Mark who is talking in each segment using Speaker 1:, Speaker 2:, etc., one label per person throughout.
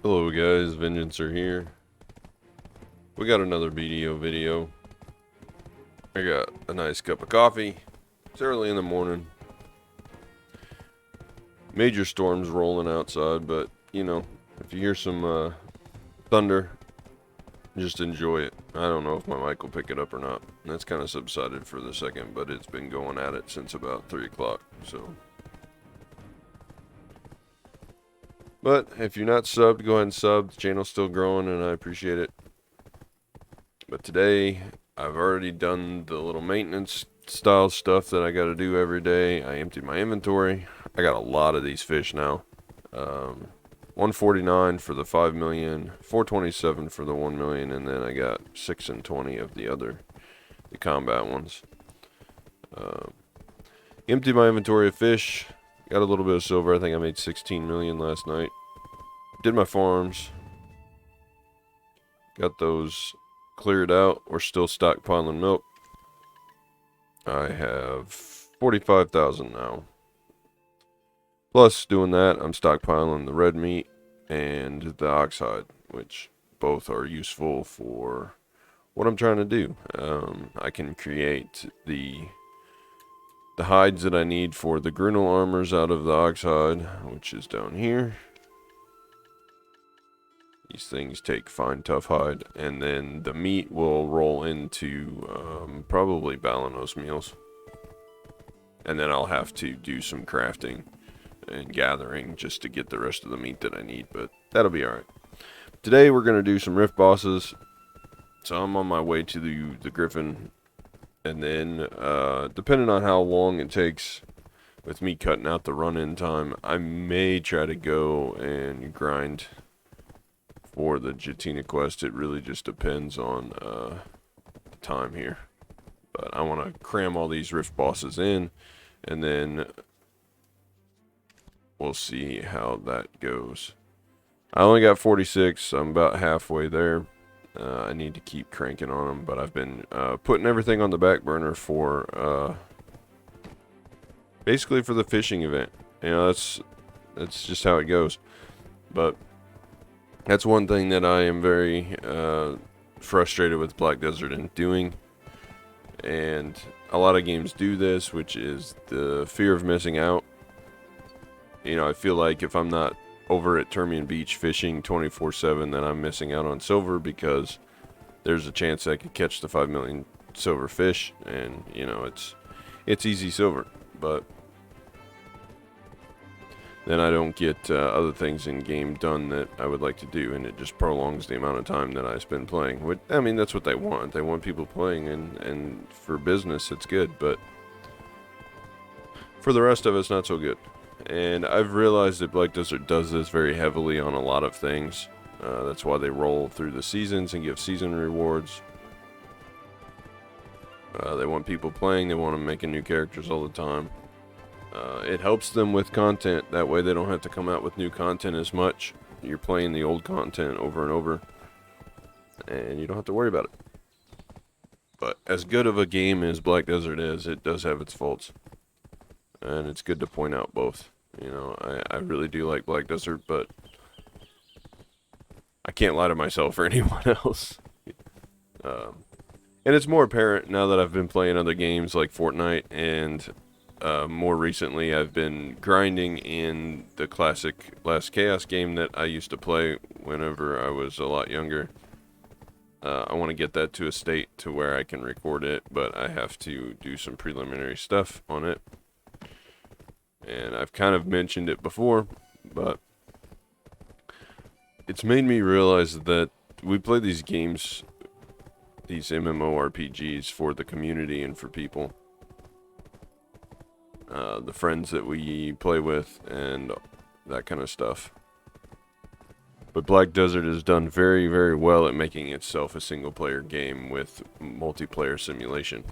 Speaker 1: Hello guys, Vengeancer here. We got another BDO video. I got a nice cup of coffee. It's early in the morning. Major storms rolling outside, but you know, if you hear some thunder, just enjoy it. I don't know if my mic will pick it up or not. That's kind of subsided for the second, but it's been going at it since about 3 o'clock, so. But if you're not subbed, go ahead and sub. The channel's still growing and I appreciate it. But today, I've already done the little maintenance style stuff that I got to do every day. I emptied my inventory. I got a lot of these fish now. 149 for the 5 million, 427 for the 1 million, and then I got 6 and 20 of the combat ones. Emptied my inventory of fish. Got a little bit of silver. I think I made 16 million last night. Did my farms. Got those cleared out. We're still stockpiling milk. I have 45,000 now. Plus, doing that, I'm stockpiling the red meat and the oxhide, which both are useful for what I'm trying to do. I can create the hides that I need for the Grunel armors out of the oxhide, which is down here. These things take fine tough hide, and then the meat will roll into probably Balanos meals. And then I'll have to do some crafting and gathering just to get the rest of the meat that I need, but that'll be alright. Today we're going to do some rift bosses, so I'm on my way to the Griffin. And then, depending on how long it takes with me cutting out the run-in time, I may try to go and grind for the Jatina quest. It really just depends on the time here. But I want to cram all these rift bosses in, and then we'll see how that goes. I only got 46. I'm about halfway there. I need to keep cranking on them, but I've been putting everything on the back burner for basically for the fishing event. You know, that's just how it goes. But that's one thing that I am very frustrated with Black Desert in doing, and a lot of games do this, which is the fear of missing out. You know, I feel like if I'm not over at Termian Beach fishing 24/7, then I'm missing out on silver, because there's a chance I could catch the 5 million silver fish, and you know, it's easy silver, but then I don't get other things in game done that I would like to do, and it just prolongs the amount of time that I spend playing. I mean, that's what they want. They want people playing, and for business it's good, but for the rest of us, not so good. And I've realized that Black Desert does this very heavily on a lot of things. That's why they roll through the seasons and give season rewards. They want people playing. They want them making new characters all the time. It helps them with content. That way they don't have to come out with new content as much. You're playing the old content over and over, and you don't have to worry about it. But as good of a game as Black Desert is, it does have its faults. And it's good to point out both. You know, I really do like Black Desert, but I can't lie to myself or anyone else. And it's more apparent now that I've been playing other games like Fortnite, and more recently I've been grinding in the classic Last Chaos game that I used to play whenever I was a lot younger. I want to get that to a state to where I can record it, but I have to do some preliminary stuff on it. And I've kind of mentioned it before, but it's made me realize that we play these games, these MMORPGs, for the community and for people. The friends that we play with and that kind of stuff. But Black Desert has done very, very well at making itself a single-player game with multiplayer simulation.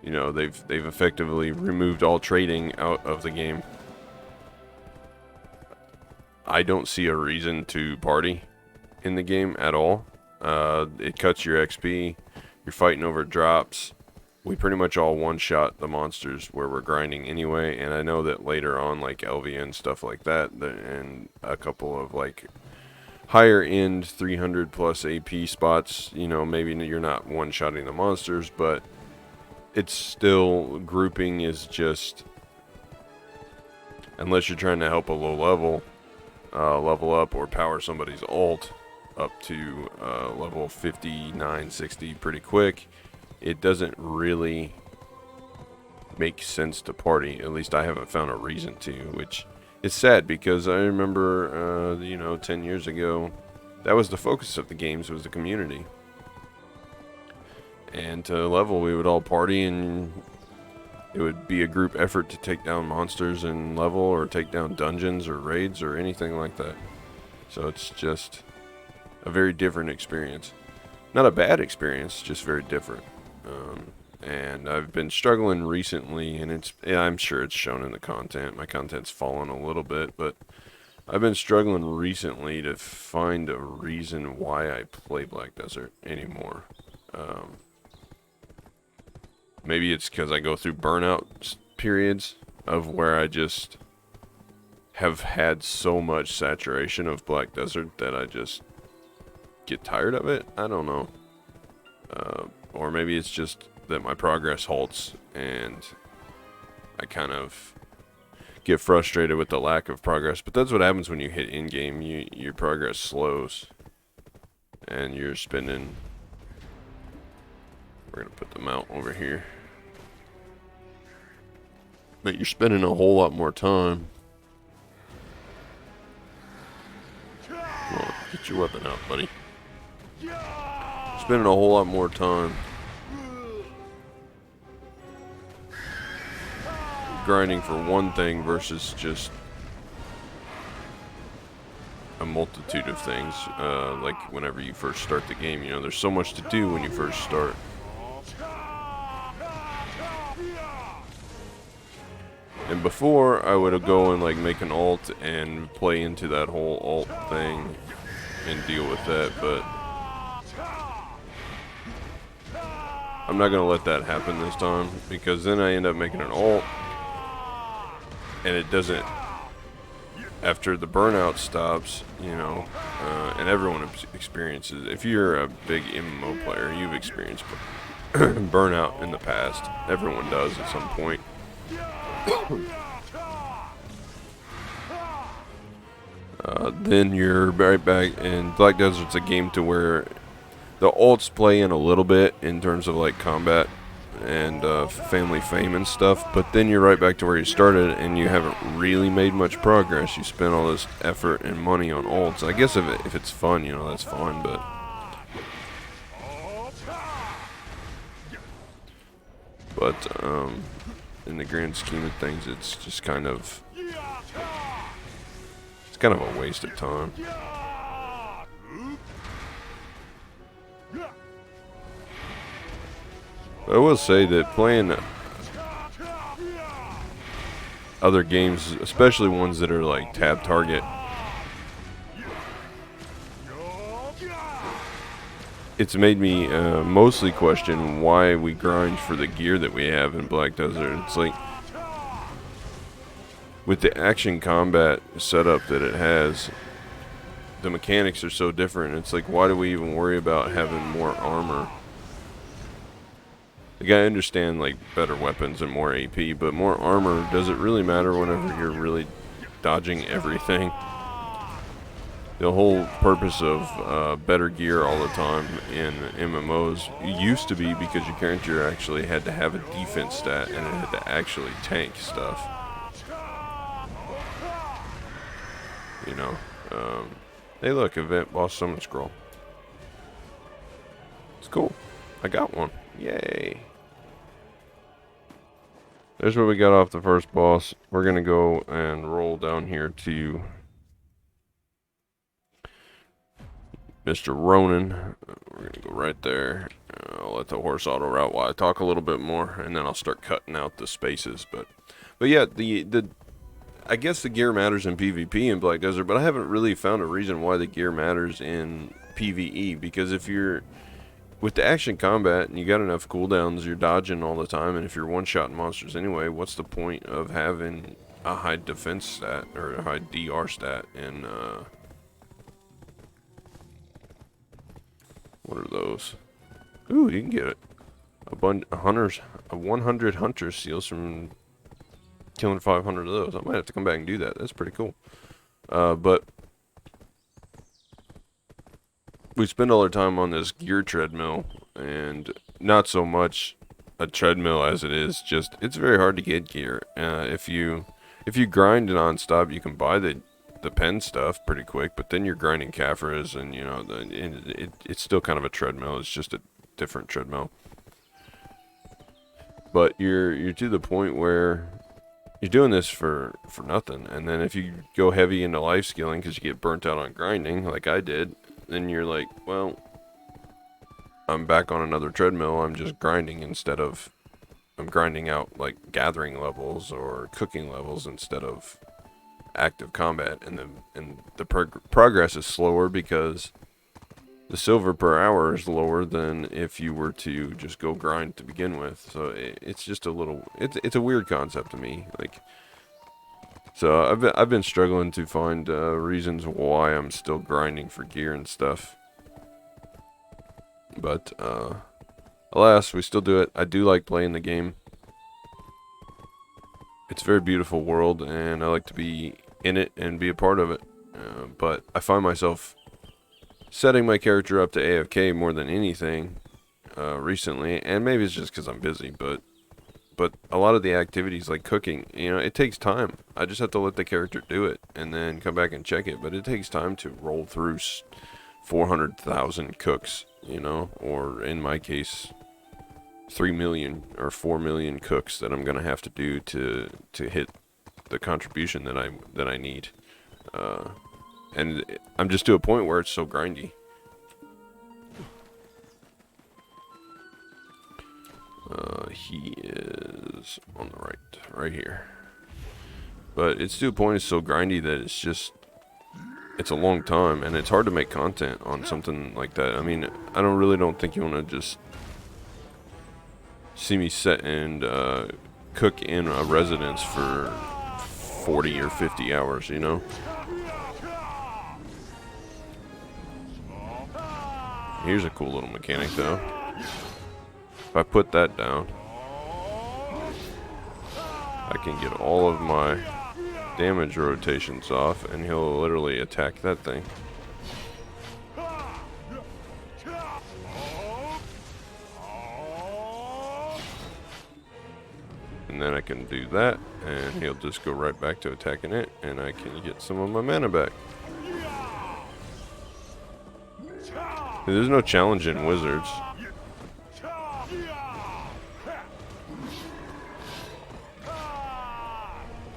Speaker 1: You know, they've effectively removed all trading out of the game. I don't see a reason to party in the game at all. It cuts your XP. You're fighting over drops. we pretty much all one-shot the monsters where we're grinding anyway, and I know that later on, like LV and stuff like that, and a couple of like higher end 300 plus AP spots, you know, maybe you're not one-shotting the monsters, but it's still, grouping is just, unless you're trying to help a low level up or power somebody's ult up to level 59, 60 pretty quick, it doesn't really make sense to party. At least I haven't found a reason to, which is sad because I remember, you know, 10 years ago, that was the focus of the games, was the community. And to level, we would all party, and it would be a group effort to take down monsters and level, or take down dungeons or raids or anything like that. So it's just a very different experience. Not a bad experience, just very different. And I've been struggling recently, and I'm sure it's shown in the content. My content's fallen a little bit, but I've been struggling recently to find a reason why I play Black Desert anymore. Maybe it's because I go through burnout periods of where I just have had so much saturation of Black Desert that I just get tired of it. I don't know. Or maybe it's just that my progress halts and I kind of get frustrated with the lack of progress. But that's what happens when you hit in-game. Your progress slows and you're spending... We're going to put the mount over here. But you're spending a whole lot more time. Come on, get your weapon out, buddy. Spending a whole lot more time grinding for one thing versus just a multitude of things. Like whenever you first start the game, you know, there's so much to do when you first start. And before, I would go and like make an ult and play into that whole ult thing and deal with that, but I'm not gonna let that happen this time, because then I end up making an ult and it doesn't, after the burnout stops, you know, and everyone experiences, if you're a big MMO player, you've experienced burnout in the past. Everyone does at some point. Then you're right back, and Black Desert's a game to where the ults play in a little bit in terms of like combat and family fame and stuff, but then you're right back to where you started and you haven't really made much progress. You spent all this effort and money on ults. I guess if it's fun, you know, that's fine, but in the grand scheme of things, it's just kind of a waste of time. But I will say that playing other games, especially ones that are like tab target, it's made me mostly question why we grind for the gear that we have in Black Desert. It's like, with the action combat setup that it has, the mechanics are so different. It's like, why do we even worry about having more armor? Like, I understand like better weapons and more AP, but more armor, does it really matter whenever you're really dodging everything? The whole purpose of better gear all the time in MMOs used to be because your character actually had to have a defense stat and it had to actually tank stuff. You know, hey look, event boss summon scroll. It's cool. I got one. Yay. There's what we got off the first boss. We're gonna go and roll down here to Mr. Ronan. We're gonna go right there. I'll let the horse auto route while I talk a little bit more, and then I'll start cutting out the spaces. But yeah, I guess the gear matters in PvP in Black Desert, but I haven't really found a reason why the gear matters in PvE. Because if you're with the action combat and you got enough cooldowns, you're dodging all the time, and if you're one-shotting monsters anyway, what's the point of having a high defense stat or a high DR stat in what are those? Ooh, you can get it. A 100 hunter seals from killing 500 of those. I might have to come back and do that. That's pretty cool. But we spend all our time on this gear treadmill, and not so much a treadmill as it is just it's very hard to get gear. If you grind non-stop, you can buy the pen stuff pretty quick, but then you're grinding Caphras, and you know it's still kind of a treadmill. It's just a different treadmill. But you're to the point where you're doing this for nothing, and then if you go heavy into life skilling because you get burnt out on grinding, like I did, then you're like, well, I'm back on another treadmill. I'm just grinding instead of I'm grinding out like gathering levels or cooking levels instead of active combat, and the progress is slower because the silver per hour is lower than if you were to just go grind to begin with. So it's just a little it's a weird concept to me. Like, so I've been struggling to find reasons why I'm still grinding for gear and stuff. But alas, we still do it. I do like playing the game. It's a very beautiful world, and I like to be in it and be a part of it. But I find myself setting my character up to AFK more than anything recently, and maybe it's just because I'm busy, but a lot of the activities like cooking, you know, it takes time. I just have to let the character do it and then come back and check it, but it takes time to roll through 400,000 cooks, you know, or in my case 3 million or 4 million cooks that I'm gonna have to do to hit the contribution that I need. And I'm just to a point where it's so grindy. He is on the right here. But it's to a point it's so grindy that it's a long time, and it's hard to make content on something like that. I mean, I don't think you want to just see me sit and cook in a residence for 40 or 50 hours, you know? Here's a cool little mechanic though. If I put that down, I can get all of my damage rotations off, and he'll literally attack that thing. And then I can do that, and he'll just go right back to attacking it, and I can get some of my mana back. There's no challenge in Wizards.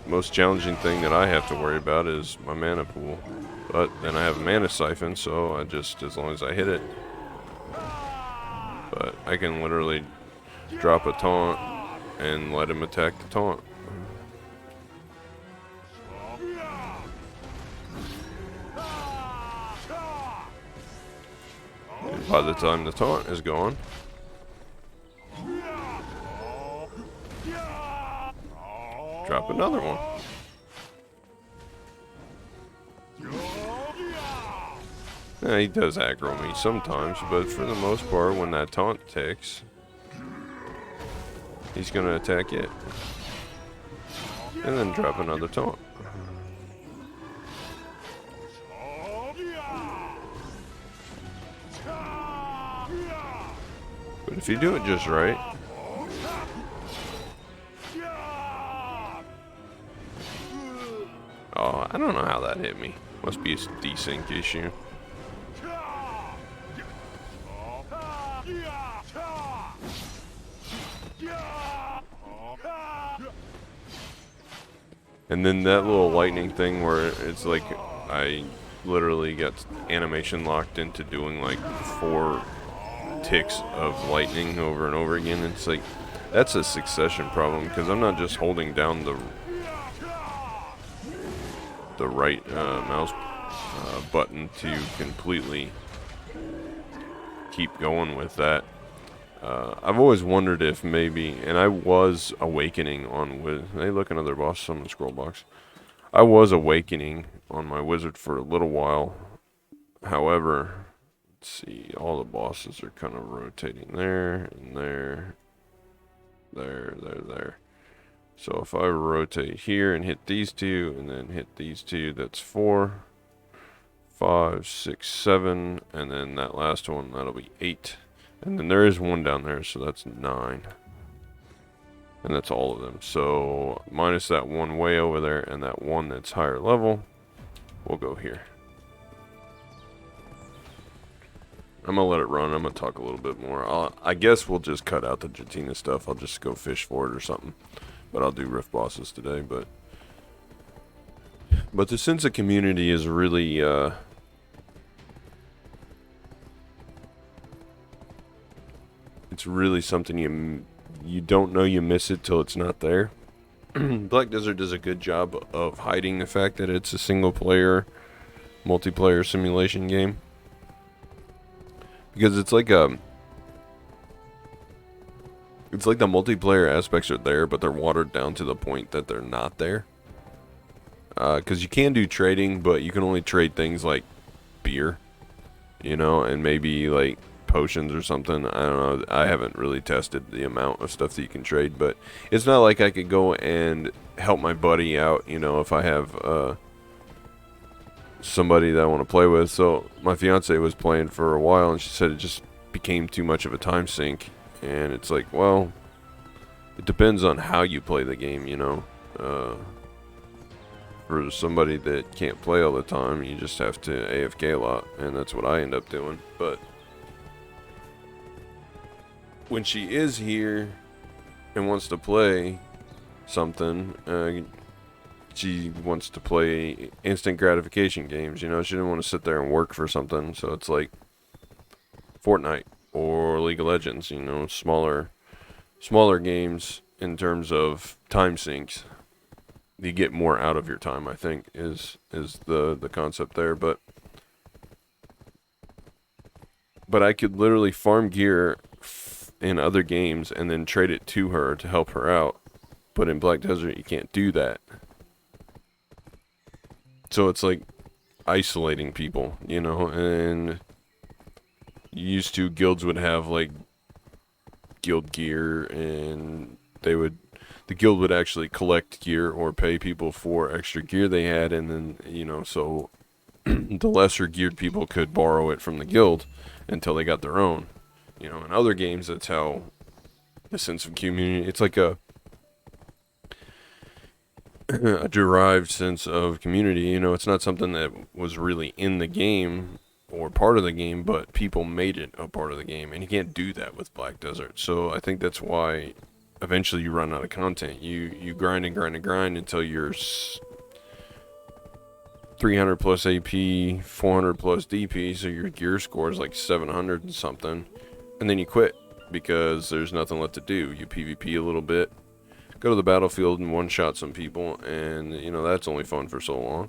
Speaker 1: Most challenging thing that I have to worry about is my mana pool. But then I have a mana siphon, so I just, as long as I hit it. But I can literally drop a taunt and let him attack the taunt. And by the time the taunt is gone, drop another one. Yeah, he does aggro me sometimes, but for the most part, when that taunt ticks, he's gonna attack it. And then drop another taunt. But if you do it just right, oh, I don't know how that hit me. Must be a desync issue. And then that little lightning thing where it's like I literally got animation locked into doing like 4 ticks of lightning over and over again. It's like, that's a succession problem, because I'm not just holding down the right mouse button to completely keep going with that. I've always wondered if maybe, and I was awakening on hey, look, another boss on the scroll box. I was awakening on my wizard for a little while. However, let's see, all the bosses are kind of rotating there and there, there. So if I rotate here and hit these two, and then hit these two, that's 4, 5, 6, 7, and then that last one, that'll be 8. And then there is one down there, so that's 9. And that's all of them. So minus that one way over there and that one that's higher level, we'll go here. I'm going to let it run. I'm going to talk a little bit more. I guess we'll just cut out the Jatina stuff. I'll just go fish for it or something. But I'll do rift bosses today. But the sense of community is really... it's really something you don't know you miss it till it's not there. Black Desert does a good job of hiding the fact that it's a single player multiplayer simulation game, because it's like the multiplayer aspects are there, but they're watered down to the point that they're not there. Because you can do trading, but you can only trade things like beer, you know, and maybe like potions or something. I don't know. I haven't really tested the amount of stuff that you can trade, but it's not like I could go and help my buddy out, you know, if I have somebody that I want to play with. So my fiance was playing for a while, and she said it just became too much of a time sink. And it's like, well, it depends on how you play the game, you know. For somebody that can't play all the time, you just have to AFK a lot, and that's what I end up doing. But when she is here and wants to play something, she wants to play instant gratification games, you know. She didn't want to sit there and work for something. So it's like Fortnite or League of Legends, you know, smaller games in terms of time sinks. You get more out of your time, I think, is the concept there. But I could literally farm gear in other games and then trade it to her to help her out. But in Black Desert, you can't do that. So it's like isolating people, you know. And used to, guilds would have like guild gear, and the guild would actually collect gear or pay people for extra gear they had, and then, you know, so the lesser geared people could borrow it from the guild until they got their own. You know, in other games, that's how the sense of community, it's like a derived sense of community. You know, it's not something that was really in the game or part of the game, but people made it a part of the game, and you can't do that with Black Desert. So I think that's why eventually you run out of content. You grind and grind and grind until you're 300 plus AP, 400 plus DP, so your gear score is like 700 and something, and then you quit because there's nothing left to do. You PvP a little bit, go to the battlefield and one-shot some people, and, you know, that's only fun for so long.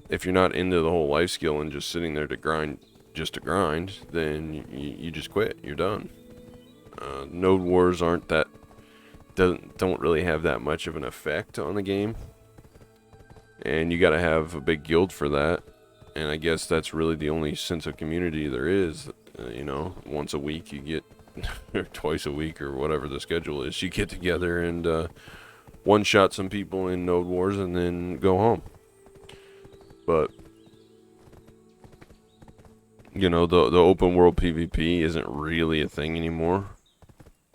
Speaker 1: If you're not into the whole life skill and just sitting there to grind, just to grind, then you just quit. You're done. Node wars don't really have that much of an effect on the game, and you gotta have a big guild for that. And I guess that's really the only sense of community there is. You know, once a week you get, or twice a week, or whatever the schedule is, you get together and one-shot some people in node wars and then go home. But, you know, the open world PvP isn't really a thing anymore.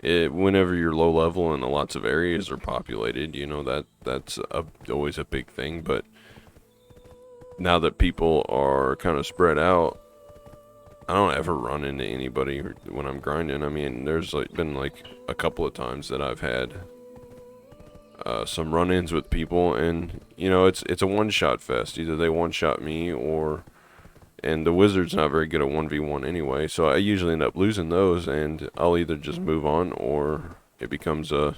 Speaker 1: Whenever you're low level and lots of areas are populated, you know, that's always a big thing. But now that people are kind of spread out, I don't ever run into anybody when I'm grinding. I mean, there's been a couple of times that I've had some run-ins with people, and, you know, it's a one-shot fest. Either they one-shot me, and the wizard's not very good at 1v1 anyway, so I usually end up losing those, and I'll either just move on, or it becomes a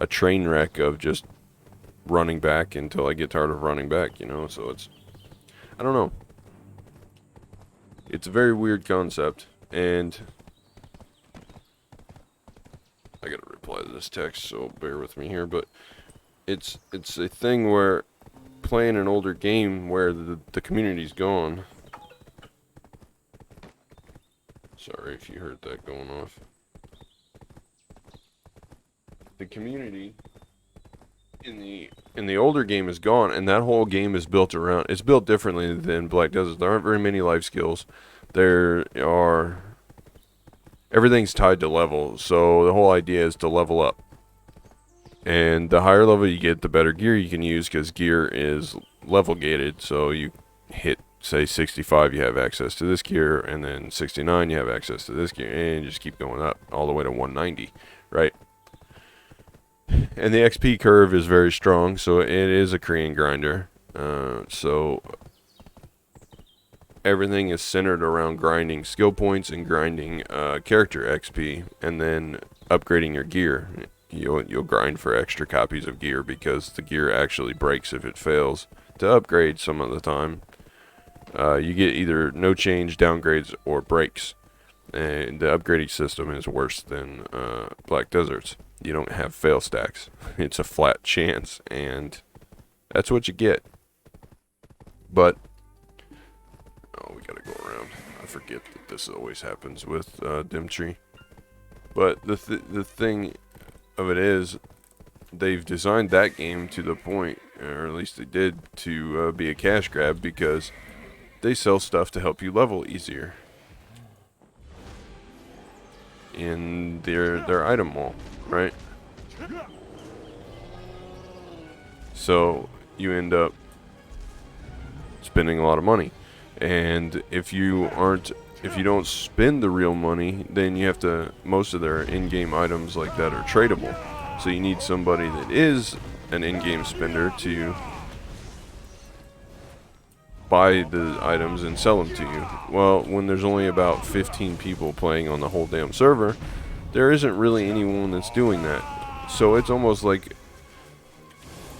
Speaker 1: train wreck of just running back until I get tired of running back, you know. So I don't know. It's a very weird concept. And I gotta reply to this text, so bear with me here, but it's a thing where playing an older game where the community's gone. Sorry if you heard that going off. The community in the older game is gone, and that whole game is built around. It's built differently than Black Desert. There aren't very many life skills. There are. Everything's tied to level, so the whole idea is to level up. And the higher level you get, the better gear you can use, because gear is level gated. So you hit, say, 65, you have access to this gear, and then 69, you have access to this gear, and you just keep going up all the way to 190, right? And the XP curve is very strong, so it is a Korean grinder. So everything is centered around grinding skill points and grinding character XP, and then upgrading your gear. You'll grind for extra copies of gear because the gear actually breaks if it fails to upgrade some of the time. You get either no change, downgrades, or breaks. And the upgrading system is worse than Black Desert's. You don't have fail stacks. It's a flat chance, and that's what you get. But oh, we gotta go around. I forget that this always happens with Dimtree. But the thing of it is, they've designed that game to the point, or at least they did, to be a cash grab, because they sell stuff to help you level easier in their item wall, right? So you end up spending a lot of money, and if you don't spend the real money, then you have to, most of their in-game items like that are tradable. So you need somebody that is an in-game spender to buy the items and sell them to you. Well, when there's only about 15 people playing on the whole damn server, there isn't really anyone that's doing that. So it's almost like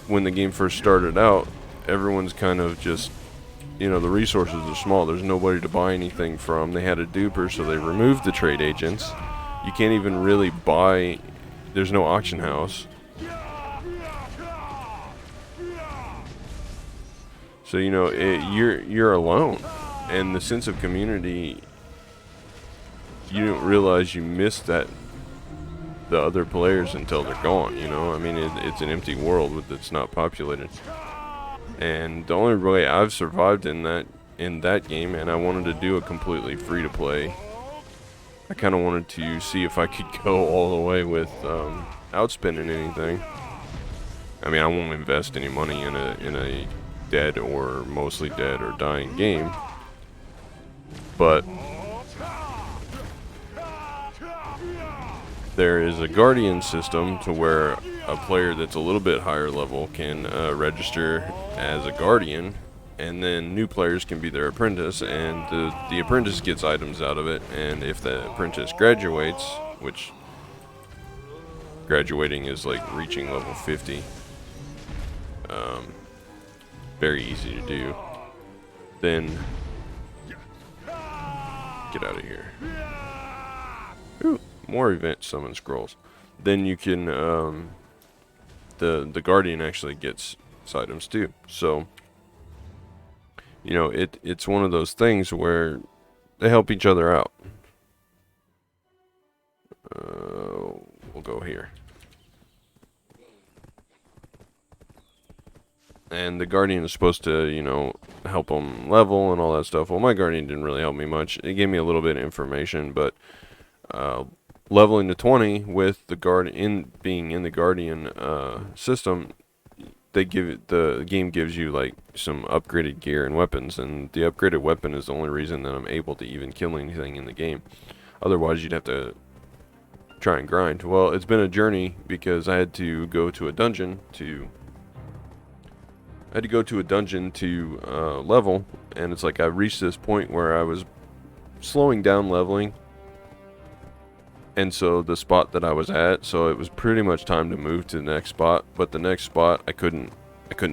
Speaker 1: when the game first started out, everyone's kind of just, the resources are small. There's nobody to buy anything from. They had a duper, so they removed the trade agents. You can't even really buy. There's no auction house. So you're alone, and the sense of community. You don't realize you missed the other players until they're gone. I mean, it's an empty world that's not populated. And the only way I've survived in that game, and I wanted to do a completely free to play. I kind of wanted to see if I could go all the way without spending anything. I mean, I won't invest any money in a dead or mostly dead or dying game, but there is a guardian system to where a player that's a little bit higher level can register as a guardian, and then new players can be their apprentice, and the apprentice gets items out of it. And if the apprentice graduates, which graduating is like reaching level 50, very easy to do, then get out of here. Ooh, more event summon scrolls. Then you can the guardian actually gets items too. So it's one of those things where they help each other out. We'll go here. And the guardian is supposed to, help them level and all that stuff. Well, my guardian didn't really help me much. It gave me a little bit of information, but leveling to 20 with the being in the guardian system, the game gives you like some upgraded gear and weapons, and the upgraded weapon is the only reason that I'm able to even kill anything in the game. Otherwise, you'd have to try and grind. Well, it's been a journey because I had to go to a dungeon to level, and it's like I reached this point where I was slowing down leveling, and so the spot that I was at, so it was pretty much time to move to the next spot. But the next spot I couldn't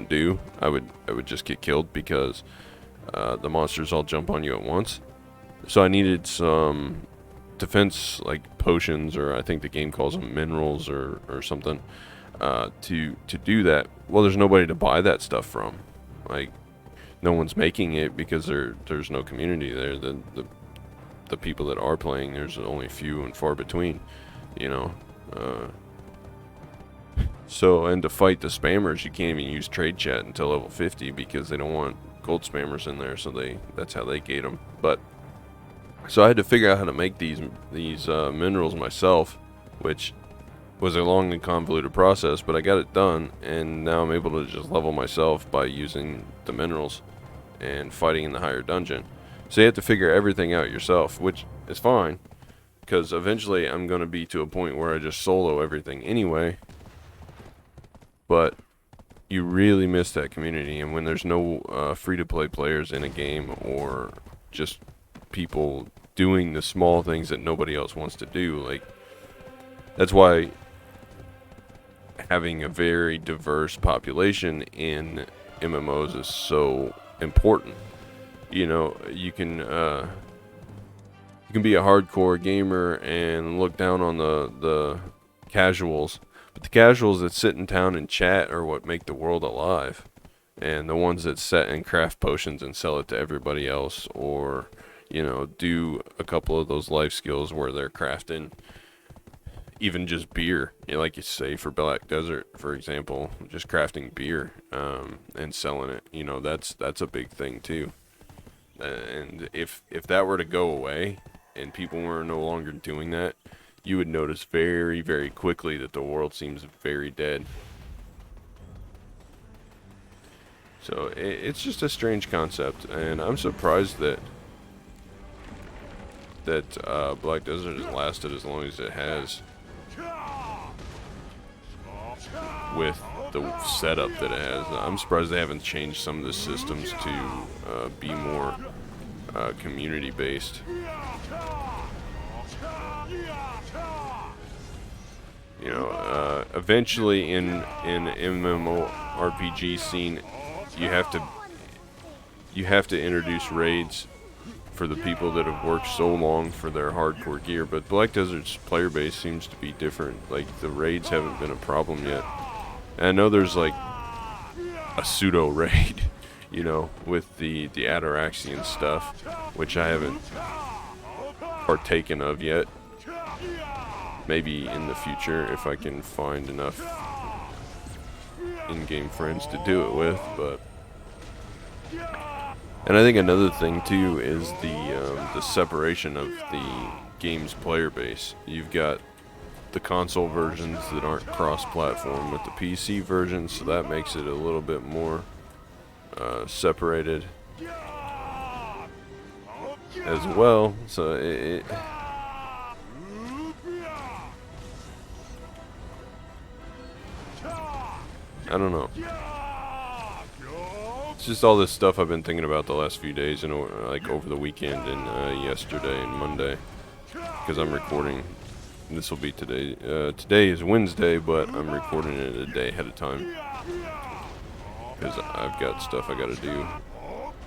Speaker 1: do. I would just get killed because the monsters all jump on you at once. So I needed some defense, like potions, or I think the game calls them minerals or something, to do that. Well, there's nobody to buy that stuff from. Like, no one's making it because there's no community there. The people that are playing, there's only few and far between, you know. So, and to fight the spammers, you can't even use trade chat until level 50 because they don't want gold spammers in there. So that's how they gate them. But so I had to figure out how to make these minerals myself, which was a long and convoluted process. But I got it done, and now I'm able to just level myself by using the minerals and fighting in the higher dungeon. So you have to figure everything out yourself, which is fine, because eventually I'm going to be to a point where I just solo everything anyway. But you really miss that community, and when there's no free-to-play players in a game, or just people doing the small things that nobody else wants to do, like, that's why having a very diverse population in MMOs is so important. You know, you can be a hardcore gamer and look down on the casuals, but the casuals that sit in town and chat are what make the world alive, and the ones that sit and craft potions and sell it to everybody else, or, you know, do a couple of those life skills where they're crafting even just beer, you know, like you say for Black Desert, for example, just crafting beer and selling it. You know, that's a big thing too. And if that were to go away and people were no longer doing that, you would notice very, very quickly that the world seems very dead. So it's just a strange concept, and I'm surprised that Black Desert has lasted as long as it has, with the setup that it has. I'm surprised they haven't changed some of the systems to be more community based. You know, eventually in MMORPG scene, you have to introduce raids for the people that have worked so long for their hardcore gear. But Black Desert's player base seems to be different. Like, the raids haven't been a problem yet. And I know there's like a pseudo raid, you know, with the Ataraxian stuff, which I haven't partaken of yet. Maybe in the future if I can find enough in-game friends to do it with. But, and I think another thing too is the separation of the game's player base. You've got the console versions that aren't cross-platform with the PC versions, so that makes it a little bit more separated as well. So I don't know. It's just all this stuff I've been thinking about the last few days, and like over the weekend and yesterday and Monday, because I'm recording. This will be today. Today is Wednesday, but I'm recording it a day ahead of time because I've got stuff I got to do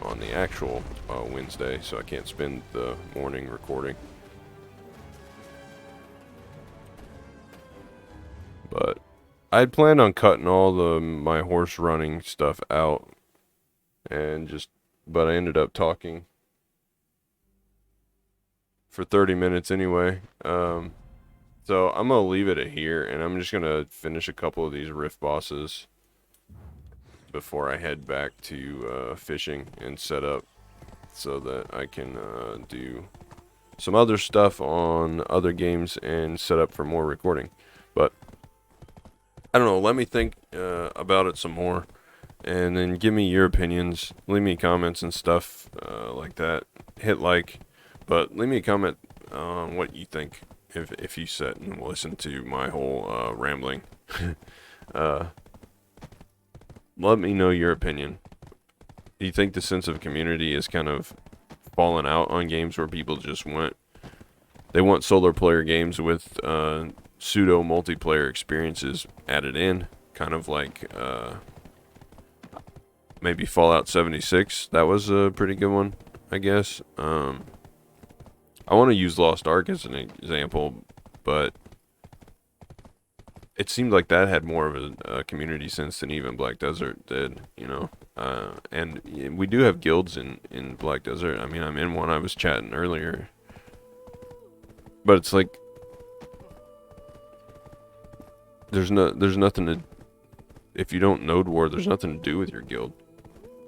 Speaker 1: on the actual Wednesday, so I can't spend the morning recording. But I'd planned on cutting all my horse running stuff out, but I ended up talking for 30 minutes anyway. So I'm going to leave it at here, and I'm just going to finish a couple of these rift bosses before I head back to fishing and set up so that I can do some other stuff on other games and set up for more recording. But I don't know, let me think about it some more, and then give me your opinions. Leave me comments and stuff like that. Hit like, but leave me a comment on what you think. If you sit and listen to my whole rambling, let me know your opinion. Do you think the sense of community is kind of fallen out on games where people just want solo player games with pseudo multiplayer experiences added in, kind of like maybe Fallout 76? That was a pretty good one, I guess. I want to use Lost Ark as an example, but it seemed like that had more of a community sense than even Black Desert did, you know. And we do have guilds in Black Desert. I mean, I'm in one. I was chatting earlier, but it's like there's nothing to. If you don't node war, there's nothing to do with your guild.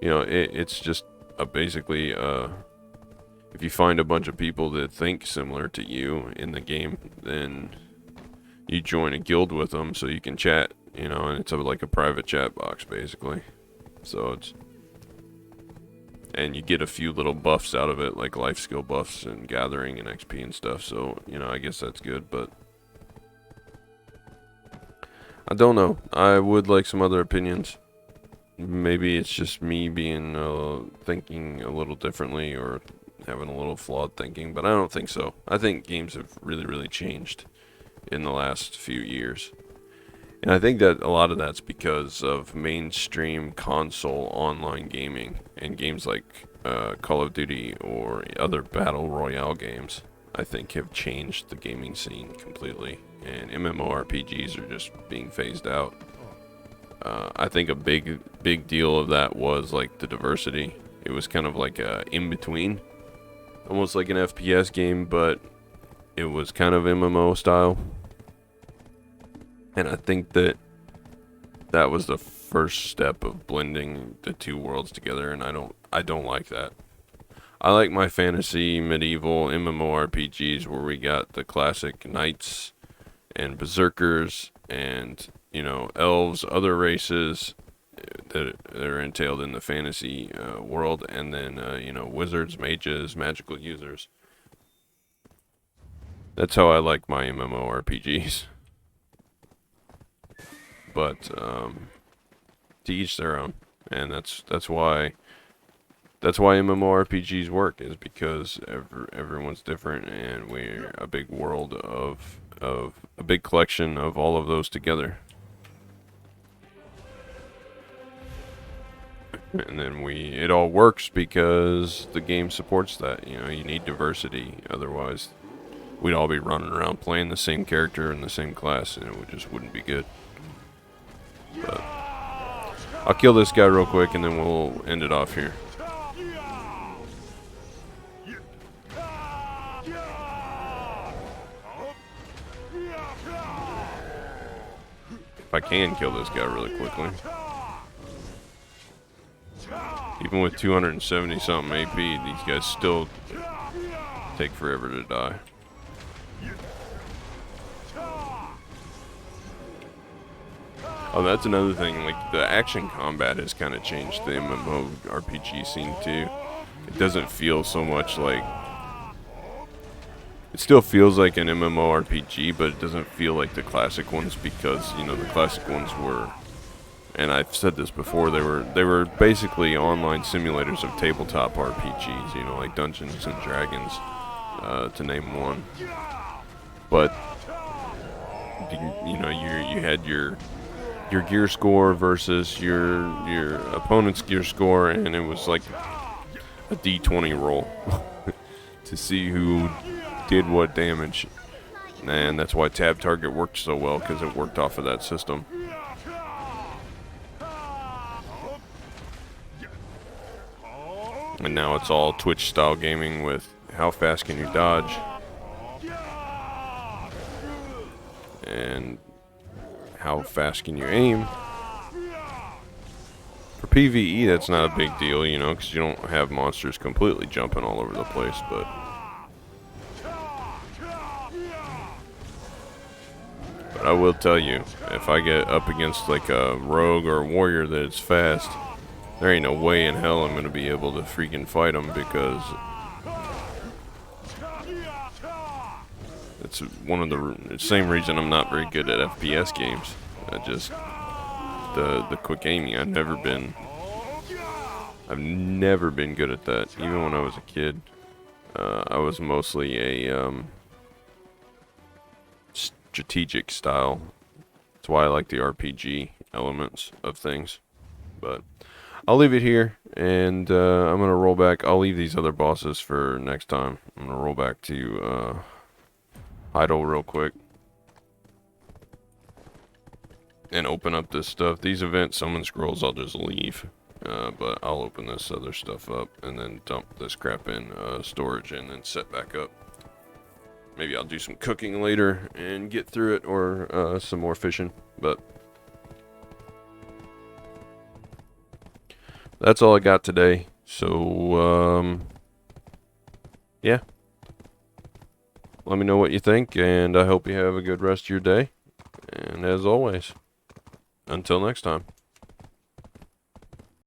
Speaker 1: You know, it's just basically if you find a bunch of people that think similar to you in the game, then you join a guild with them so you can chat, you know, and it's like a private chat box basically. So and you get a few little buffs out of it, like life skill buffs and gathering and XP and stuff. So, you know, I guess that's good, but I don't know. I would like some other opinions. Maybe it's just me being thinking a little differently or having a little flawed thinking, but I don't think so. I think games have really changed in the last few years. And I think that a lot of that's because of mainstream console online gaming and games like Call of Duty or other battle royale games, I think have changed the gaming scene completely. And MMORPGs are just being phased out. I think a big deal of that was like the diversity. It was kind of like a in-between. Almost like an FPS game, but it was kind of MMO style. And I think that was the first step of blending the two worlds together, and I don't like that. I like my fantasy medieval MMORPGs where we got the classic knights and berserkers and, you know, elves, other races that are entailed in the fantasy world, and then you know, wizards, mages, magical users. That's how I like my MMORPGs. But to each their own, and that's why MMORPGs work, is because everyone's different, and we're a big world of a big collection of all of those together. And then it all works because the game supports that. You know, you need diversity, otherwise we'd all be running around playing the same character in the same class, and it just wouldn't be good. But I'll kill this guy real quick and then we'll end it off here. If I can kill this guy really quickly. Even with 270 something AP, these guys still take forever to die. Oh, that's another thing, like the action combat has kind of changed the MMORPG scene too. It doesn't feel so much like, it still feels like an MMORPG, but it doesn't feel like the classic ones, because, you know, the classic ones were, and I've said this before, they were basically online simulators of tabletop RPGs, you know, like Dungeons and Dragons, to name one. But you know, you had your gear score versus your opponent's gear score, and it was like a D20 roll to see who did what damage. And that's why Tab Target worked so well, because it worked off of that system. And now it's all Twitch style gaming with how fast can you dodge, and how fast can you aim. For PvE, that's not a big deal, you know, because you don't have monsters completely jumping all over the place, but I will tell you, if I get up against like a rogue or a warrior that's fast, there ain't no way in hell I'm going to be able to freaking fight them, because it's one of the same reason I'm not very good at FPS games. Just the quick aiming. I've never been good at that. Even when I was a kid, I was mostly a strategic style. That's why I like the RPG elements of things. But I'll leave it here, and I'm gonna roll back. I'll leave these other bosses for next time. I'm gonna roll back to idle real quick and open up this stuff. These event summon scrolls I'll just leave, but I'll open this other stuff up and then dump this crap in storage and then set back up. Maybe I'll do some cooking later and get through it, or some more fishing, but that's all I got today. So, yeah. Let me know what you think, and I hope you have a good rest of your day. And as always, until next time.